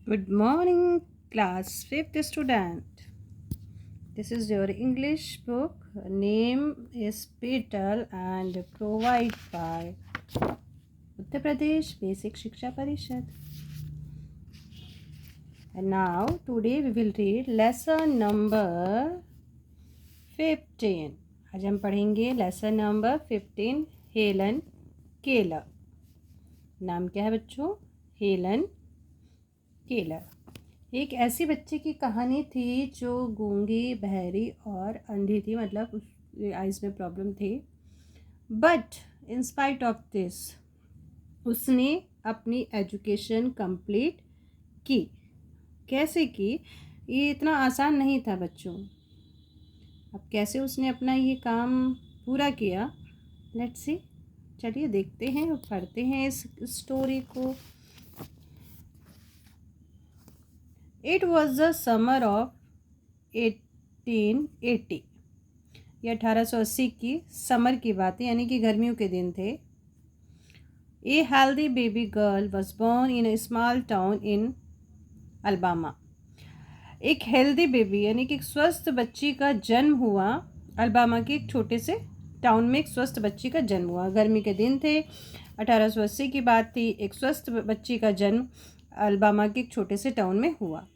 Good morning, class 5th student. This is your English book. Name is Petal and provided by Uttar Pradesh Basic Shiksha Parishad. And now, today we will read lesson number 15. आज हम पढ़ेंगे lesson number 15 Helen Keller. नाम क्या है बच्चों? Helen Keller. एक ऐसी बच्ची की कहानी थी जो गूंगी, बहरी और अंधी थी, मतलब उसके आइज़ में प्रॉब्लम थी। But in spite of this उसने अपनी एजुकेशन कंप्लीट की। कैसे की? ये इतना आसान नहीं था बच्चों। अब कैसे उसने अपना ये काम पूरा किया, लेट्स सी। चलिए देखते हैं और पढ़ते हैं इस स्टोरी को। It was the summer of 1880। यह 1880 की समर की बात है, यानी कि गर्मियों के दिन थे। A healthy baby girl was born in a small town in Alabama. एक हेल्दी बेबी यानी कि एक स्वस्थ बच्ची का जन्म हुआ। अलबामा के एक छोटे से टाउन में एक स्वस्थ बच्ची का जन्म हुआ। गर्मी के दिन थे, 1880 की बात थी। एक स्वस्थ बच्ची का जन्म अलबामा के एक छोटे से टाउन में हुआ।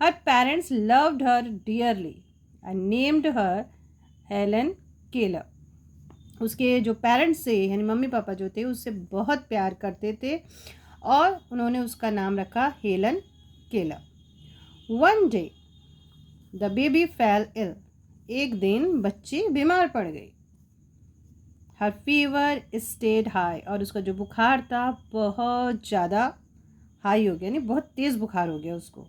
Her parents loved her dearly and named her Helen Keller. उसके जो पेरेंट्स थे यानी मम्मी पापा जो थे उससे बहुत प्यार करते थे और उन्होंने उसका नाम रखा Helen Keller. One day the baby fell ill. एक दिन बच्ची बीमार पड़ गई। Her fever stayed high. और उसका जो बुखार था बहुत ज़्यादा हाई हो गया, यानी बहुत तेज़ बुखार हो गया उसको।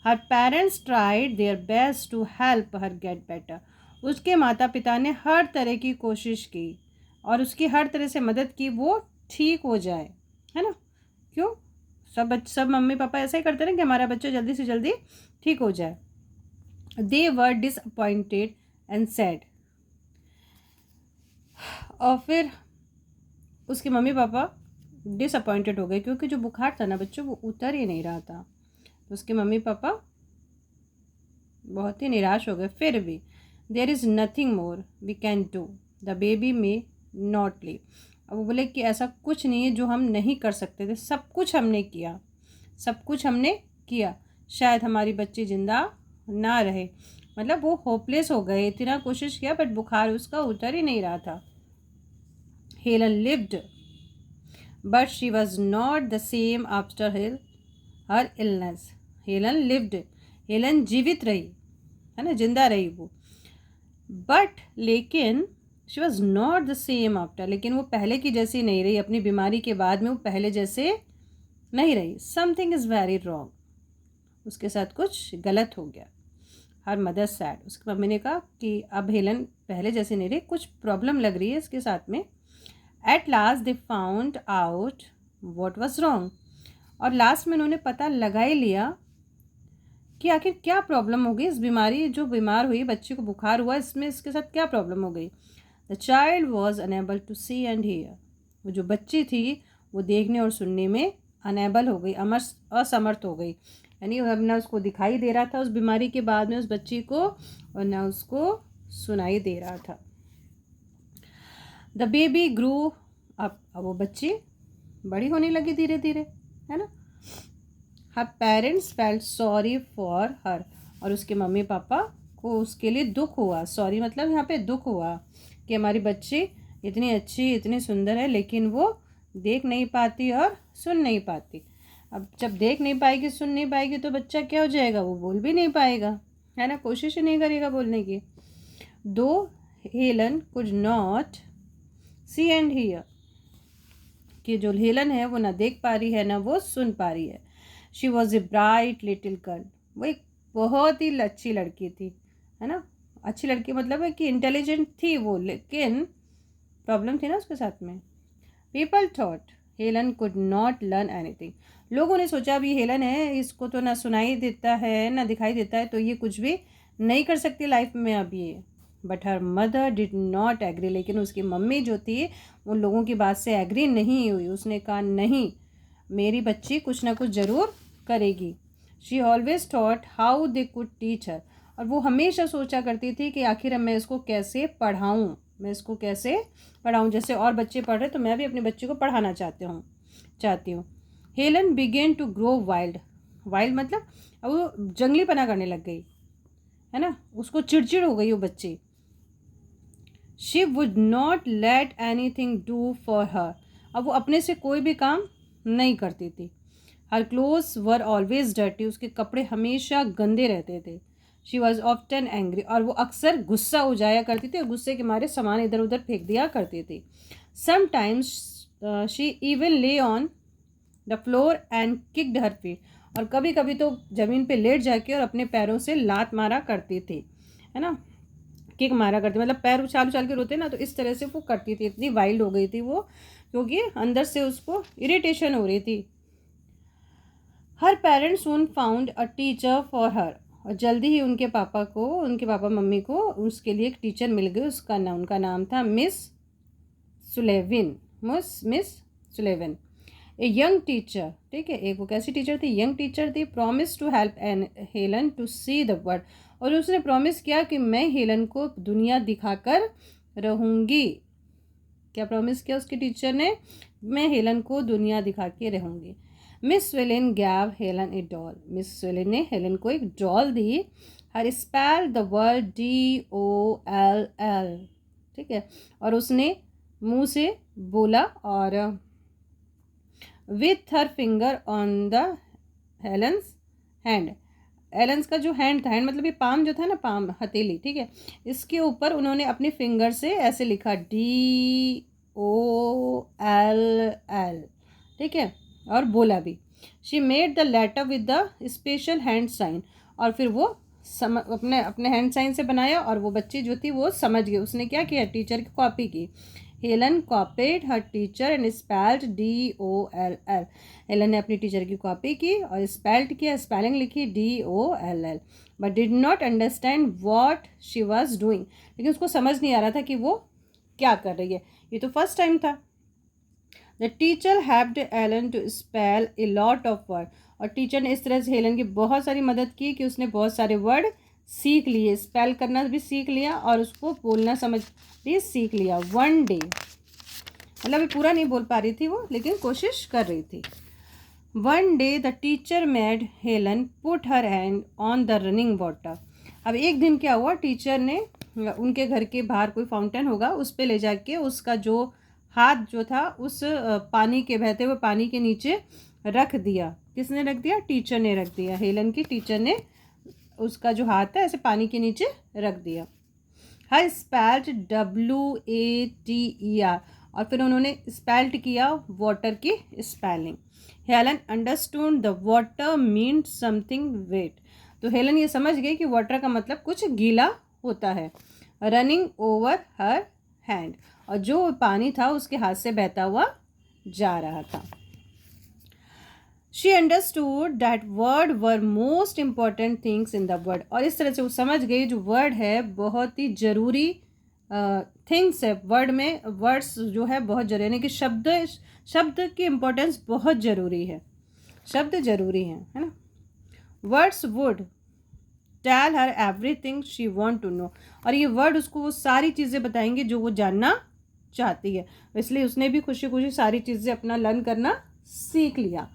Her parents tried their best to help her get better. उसके माता पिता ने हर तरह की कोशिश की और उसकी हर तरह से मदद की वो ठीक हो जाए, है ना? क्यों? सब मम्मी पापा ऐसा ही करते हैं कि हमारा बच्चा जल्दी से जल्दी ठीक हो जाए। They were disappointed and sad. और फिर उसके मम्मी पापा डिसअपॉइंटेड हो गए क्योंकि जो बुखार था ना बच्चों वो उतर ही नहीं रहा था। तो उसके मम्मी पापा बहुत ही निराश हो गए। फिर भी there is nothing more we can do, the baby may not live. अब वो बोले कि ऐसा कुछ नहीं है जो हम नहीं कर सकते थे। सब कुछ हमने किया, सब कुछ हमने किया, शायद हमारी बच्ची जिंदा ना रहे। मतलब वो होपलेस हो गए, इतना कोशिश किया बट बुखार उसका उतर ही नहीं रहा था। Helen lived but she was not the same after her illness. Helen lived, Helen जीवित रही, है ना, जिंदा रही वो। बट लेकिन she was not the same after, लेकिन वो पहले की जैसी नहीं रही। अपनी बीमारी के बाद में वो पहले जैसे नहीं रही। समथिंग इज़ वेरी रॉन्ग, उसके साथ कुछ गलत हो गया। हर मदर सैड, उसकी मम्मी ने कहा कि अब हेलन पहले जैसे नहीं रही, कुछ प्रॉब्लम लग रही है इसके साथ में। At last they found out what was wrong. और लास्ट में उन्होंने पता लगा ही लिया कि आखिर क्या प्रॉब्लम हो गई। इस बीमारी जो बीमार हुई, बच्चे को बुखार हुआ, इसमें इसके साथ क्या प्रॉब्लम हो गई। The child was unable to see and hear. वो जो बच्ची थी वो देखने और सुनने में अनेबल हो गई, असमर्थ हो गई। यानी अब ना उसको दिखाई दे रहा था उस बीमारी के बाद में उस बच्ची को, और ना उसको सुनाई दे रहा था। The baby grew up. अब वो बच्ची बड़ी होने लगी धीरे धीरे, है ना। Her parents felt sorry for her. और उसके मम्मी पापा को उसके लिए दुख हुआ। सॉरी मतलब यहाँ पे दुख हुआ कि हमारी बच्ची इतनी अच्छी, इतनी सुंदर है, लेकिन वो देख नहीं पाती और सुन नहीं पाती। अब जब देख नहीं पाएगी, सुन नहीं पाएगी तो बच्चा क्या हो जाएगा, वो बोल भी नहीं पाएगा, है ना, कोशिश ही नहीं करेगा बोलने की। दो Helen could not see and hear, कि जो हेलन है वो ना देख पा रही है ना वो सुन पा रही है। She was a bright little girl. वो एक बहुत ही अच्छी लड़की थी, है ना। अच्छी लड़की मतलब है कि इंटेलिजेंट थी वो, लेकिन प्रॉब्लम थी ना उसके साथ में। People thought Helen could not learn anything. लोगों ने सोचा अभी हेलन है, इसको तो ना सुनाई देता है ना दिखाई देता है, तो ये कुछ भी नहीं कर सकती लाइफ में अब ये। But her mother did not agree. लेकिन उसकी मम्मी जो थी उन लोगों की बात से एग्री नहीं हुई। उसने कहा नहीं, मेरी बच्ची कुछ ना कुछ ज़रूर करेगी। She always thought how they could teach हर, और वो हमेशा सोचा करती थी कि आखिर मैं इसको कैसे पढ़ाऊँ, मैं इसको कैसे पढ़ाऊँ। जैसे और बच्चे पढ़ रहे तो मैं भी अपने बच्चे को पढ़ाना चाहती हूँ। Helen began to grow wild, wild मतलब अब वो जंगलीपना करने लग गई है ना, उसको चिड़चिड़ हो गई वो बच्ची। She would not let any thing do for her, अब वो अपने से कोई भी काम नहीं करती थी। हर क्लोथ्स वर ऑलवेज डर्टी, उसके कपड़े हमेशा गंदे रहते थे। शी वॉज ऑफ्टन एंग्री, और वो अक्सर गुस्सा हो जाया करती थी और गुस्से के मारे सामान इधर उधर फेंक दिया करती थी। समटाइम्स शी इवन ले on the floor and kicked her feet, और कभी कभी तो ज़मीन पे लेट जाके और अपने पैरों से लात मारा करती थी, है ना, किक मारा करती, मतलब पैर उछाल उछाल के रोते ना, तो इस तरह से वो करती थी। इतनी वाइल्ड हो गई थी वो, क्योंकि अंदर से उसको इरिटेशन हो रही थी। Her parents soon found a teacher for her, और जल्दी ही उनके पापा मम्मी को उसके लिए एक टीचर मिल गई। उनका नाम था Miss Sullivan, Miss Sullivan. A young teacher, ठीक है, एक वो कैसी टीचर थी, यंग टीचर थी। Promise to help an Helen to see the world, और उसने प्रॉमिस किया कि मैं हेलन को दुनिया दिखाकर रहूँगी। क्या प्रॉमिस किया उसके टीचर ने, मैं हेलन को दुनिया दिखा के रहूँगी। Miss Sullivan gave Helen a doll, Miss Sullivan ने हेलन को एक डॉल दी। Her spell the word DOLL, ठीक है, और उसने मुंह से बोला, और with her finger on the Helen's hand, Helen's का जो हैंड था, हैंड मतलब ये पाम जो था ना, पाम हथेली, ठीक है, इसके ऊपर उन्होंने अपनी फिंगर से ऐसे लिखा DOLL, ठीक है, और बोला भी। She made the letter with the special hand sign, और फिर वो अपने हैंड साइन से बनाया, और वो बच्ची जो थी वो समझ गई। उसने क्या किया, टीचर की कॉपी की। Helen copied her teacher and spelled DOLL, Helen ने अपनी टीचर की कॉपी की और स्पेल्ड किया, स्पेलिंग लिखी DOLL, but did not understand what she was doing, लेकिन उसको समझ नहीं आ रहा था कि वो क्या कर रही है, ये तो फर्स्ट टाइम था। The teacher helped Helen to spell a lot of word, और टीचर ने इस तरह से हेलन की बहुत सारी मदद की कि उसने बहुत सारे वर्ड सीख लिए, स्पेल करना भी सीख लिया और उसको बोलना समझ भी सीख लिया। वन डे, मतलब अभी पूरा नहीं बोल पा रही थी वो, लेकिन कोशिश कर रही थी। One day the teacher made Helen put her hand on the running water, अब एक दिन क्या हुआ, टीचर ने उनके घर के बाहर कोई फाउंटेन होगा उस पर ले जाके उसका जो हाथ जो था उस पानी के बहते हुए पानी के नीचे रख दिया। किसने रख दिया, टीचर ने रख दिया, हेलन की टीचर ने उसका जो हाथ है ऐसे पानी के नीचे रख दिया। हर स्पेल्ट WATER, और फिर उन्होंने स्पेल्ट किया वाटर की spelling. Helen understood the water mean something wet, तो हेलन ये समझ गई कि वाटर का मतलब कुछ गीला होता है। रनिंग ओवर हर हैंड, और जो पानी था उसके हाथ से बहता हुआ जा रहा था। She understood that word were most important things in the word, और इस तरह से वो समझ गई जो वर्ड है बहुत ही ज़रूरी थिंग्स है, वर्ड में वर्ड्स जो है बहुत जरूरी, यानी कि शब्द की इम्पोर्टेंस बहुत ज़रूरी है, शब्द ज़रूरी हैं, है ना। Words would tell her everything she want to know, और ये वर्ड उसको वो सारी चीज़ें बताएंगे जो वो जानना चाहती है, इसलिए उसने भी खुशी खुशी सारी चीज़ें अपना लर्न करना सीख लिया।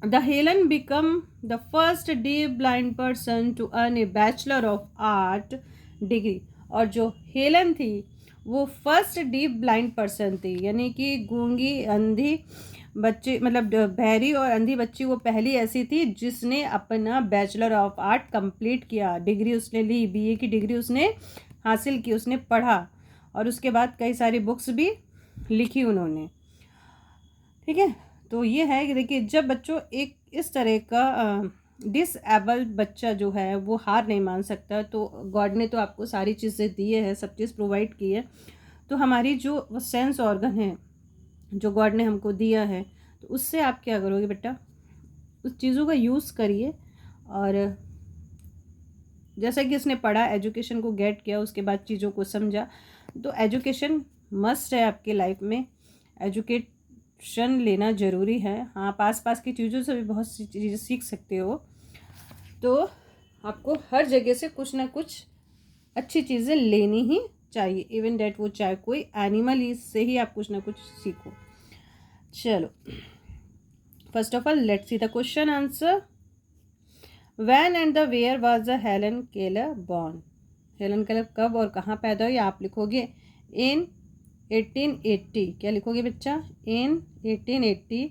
The Helen become the first deaf blind person to earn a Bachelor of Art degree, और जो हेलन थी वो फर्स्ट डीफ ब्लाइंड पर्सन थी, यानी कि गूंगी अंधी बच्ची, मतलब बहरी और अंधी बच्ची वो पहली ऐसी थी जिसने अपना बैचलर ऑफ आर्ट कंप्लीट किया, डिग्री उसने ली, BA की डिग्री उसने हासिल की, उसने पढ़ा, और उसके बाद कई सारी बुक्स भी लिखी उन्होंने, ठीक है। तो ये है कि देखिए जब बच्चों एक इस तरह का डिसेबल्ड बच्चा जो है वो हार नहीं मान सकता, तो गॉड ने तो आपको सारी चीज़ें दी है, सब चीज़ प्रोवाइड की है, तो हमारी जो सेंस ऑर्गन है जो गॉड ने हमको दिया है, तो उससे आप क्या करोगे बेटा, उस चीज़ों का यूज़ करिए। और जैसा कि उसने पढ़ा, एजुकेशन को गेट किया, उसके बाद चीज़ों को समझा, तो एजुकेशन मस्ट है आपके लाइफ में। एजुकेट ऑप्शन लेना ज़रूरी है। हाँ, आप आस पास की चीज़ों से भी बहुत सी चीज़ें सीख सकते हो। तो आपको हर जगह से कुछ ना कुछ अच्छी चीज़ें लेनी ही चाहिए, इवन डेट वो चाहे कोई एनिमल, इससे ही आप कुछ ना कुछ सीखो। चलो, first of all let's see the question answer. When and the where was the Helen Keller born? Helen Keller कब और कहाँ पैदा हुई? आप लिखोगे इन 1880। क्या लिखोगे बच्चा? इन 1880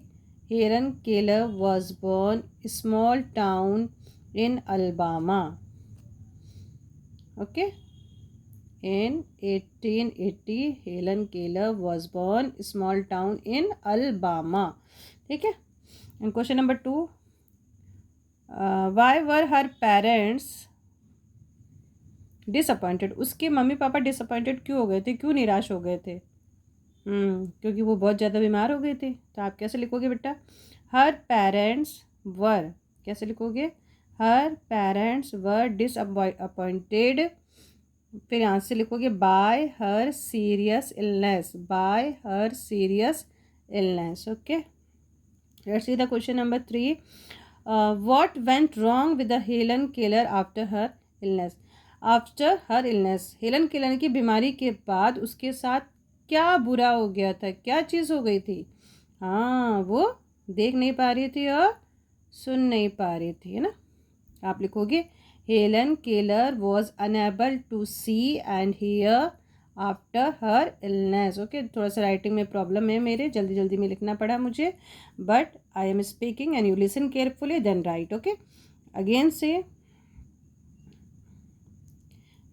Helen Keller was born small town in Alabama. Okay, in 1880 Helen Keller was born small town in Alabama. ठीक है। And question number 2, why were her parents disappointed? उसके मम्मी पापा डिसअपॉइंटेड क्यों हो गए थे, क्यों निराश हो गए थे? क्योंकि वो बहुत ज़्यादा बीमार हो गए थे। तो आप कैसे लिखोगे बेटा? हर पेरेंट्स वर, कैसे लिखोगे? हर पेरेंट्स वर डिसअपॉइंटेड। फिर यहाँ से लिखोगे bye her serious illness, bye her serious illness. Okay, let's see the question number 3, what went wrong with the Helen Keller after her illness? After her illness, Helen Keller की बीमारी के बाद उसके साथ क्या बुरा हो गया था, क्या चीज़ हो गई थी? हाँ, वो देख नहीं पा रही थी और सुन नहीं पा रही थी, है ना? आप लिखोगे Helen Keller was unable to see and hear after her illness. Okay, थोड़ा सा राइटिंग में प्रॉब्लम है मेरे, जल्दी जल्दी में लिखना पड़ा मुझे, but I am speaking and you listen carefully then write. Okay, again से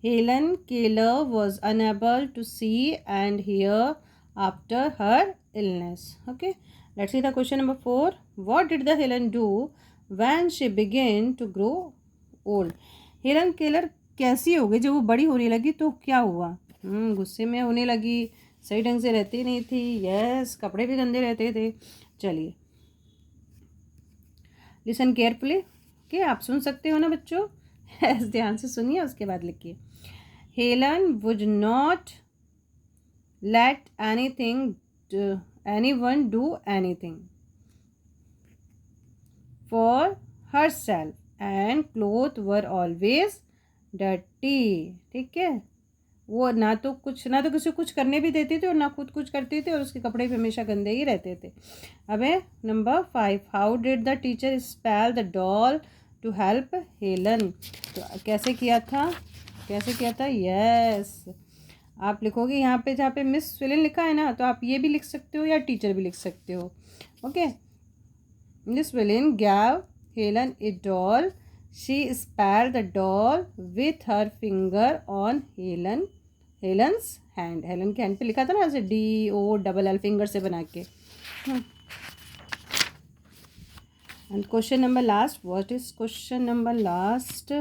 Helen Keller was unable to see and hear after her illness. Okay, let's see the question number 4, what did the Helen do when she began to grow old? Helen Keller कैसी हो गई जब वो बड़ी होने लगी? तो क्या हुआ? गुस्से में होने लगी, सही ढंग से रहती नहीं थी, यस, कपड़े भी गंदे रहते थे। चलिए, लिसन केयरफुली। कि आप सुन सकते हो ना बच्चों? ध्यान से सुनिए, उसके बाद लिखिए। Helen would not let anyone do anything for herself and clothes were always dirty। ठीक है, वो ना तो किसी को कुछ करने भी देती थी और ना खुद कुछ करती थी, और उसके कपड़े भी हमेशा गंदे ही रहते थे। अब है number 5, how did the teacher spell the doll to help Helen? तो कैसे किया था, कैसे किया था? यस, आप लिखोगे यहाँ पे, जहाँ पे मिस विलिन लिखा है ना, तो आप ये भी लिख सकते हो या टीचर भी लिख सकते हो। Okay, miss विलिन gave Helen a doll. She spared the doll with her finger on Helen's hand. Helen के हैंड पे लिखा था ना, ऐसे DOLL फिंगर से बना के। And question number last, what is question number last?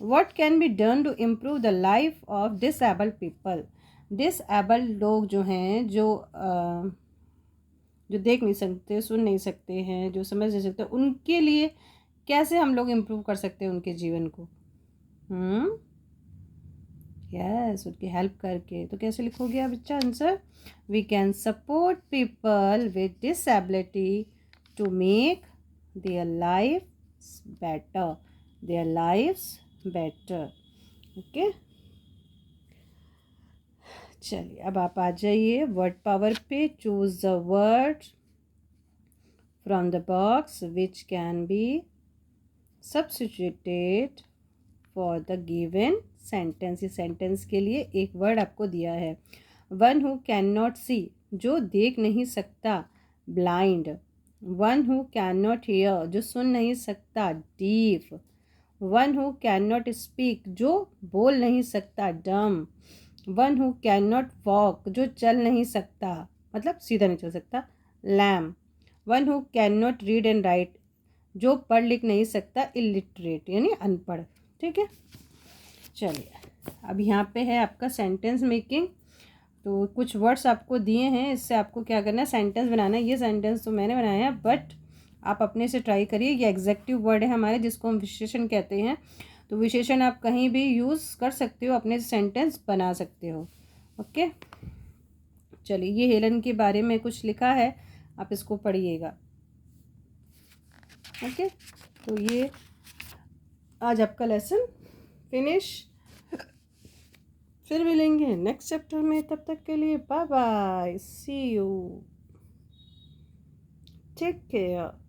What can be done to improve the life of disabled people? Disabled लोग जो हैं, जो देख नहीं सकते, सुन नहीं सकते हैं, जो समझ नहीं सकते, उनके लिए कैसे हम लोग इम्प्रूव कर सकते हैं उनके जीवन को? यस, उनकी हेल्प करके। तो कैसे लिखोगे आप बच्चा answer? We can support people with disability to make their life better, their lifes better. Okay, चलिए अब आप आ जाइए वर्ड पावर पे। Choose the word from the box which can be substituted for the given sentence. इस sentence के लिए एक वर्ड आपको दिया है। One who can not see, जो देख नहीं सकता, blind. One who can not hear, जो सुन नहीं सकता, deaf. One who can not speak, जो बोल नहीं सकता, dumb. One who can not walk, जो चल नहीं सकता, मतलब सीधा नहीं चल सकता, lame. One who can not read and write, जो पढ़ लिख नहीं सकता, इलिटरेट यानी अनपढ़। ठीक है, चलिए अब यहाँ पे है आपका सेंटेंस मेकिंग। तो कुछ वर्ड्स आपको दिए हैं, इससे आपको क्या करना है, सेंटेंस बनाना है। ये सेंटेंस तो मैंने बनाया है, बट आप अपने से ट्राई करिए। ये एग्जेक्टिव वर्ड है हमारे, जिसको हम विशेषण कहते हैं। तो विशेषण आप कहीं भी यूज़ कर सकते हो, अपने सेंटेंस बना सकते हो। ओके, चलिए, ये हेलन के बारे में कुछ लिखा है, आप इसको पढ़िएगा। ओके, तो ये आज आपका लेसन फिनिश। फिर मिलेंगे नेक्स्ट चैप्टर में, तब तक के लिए bye bye, see you, take care.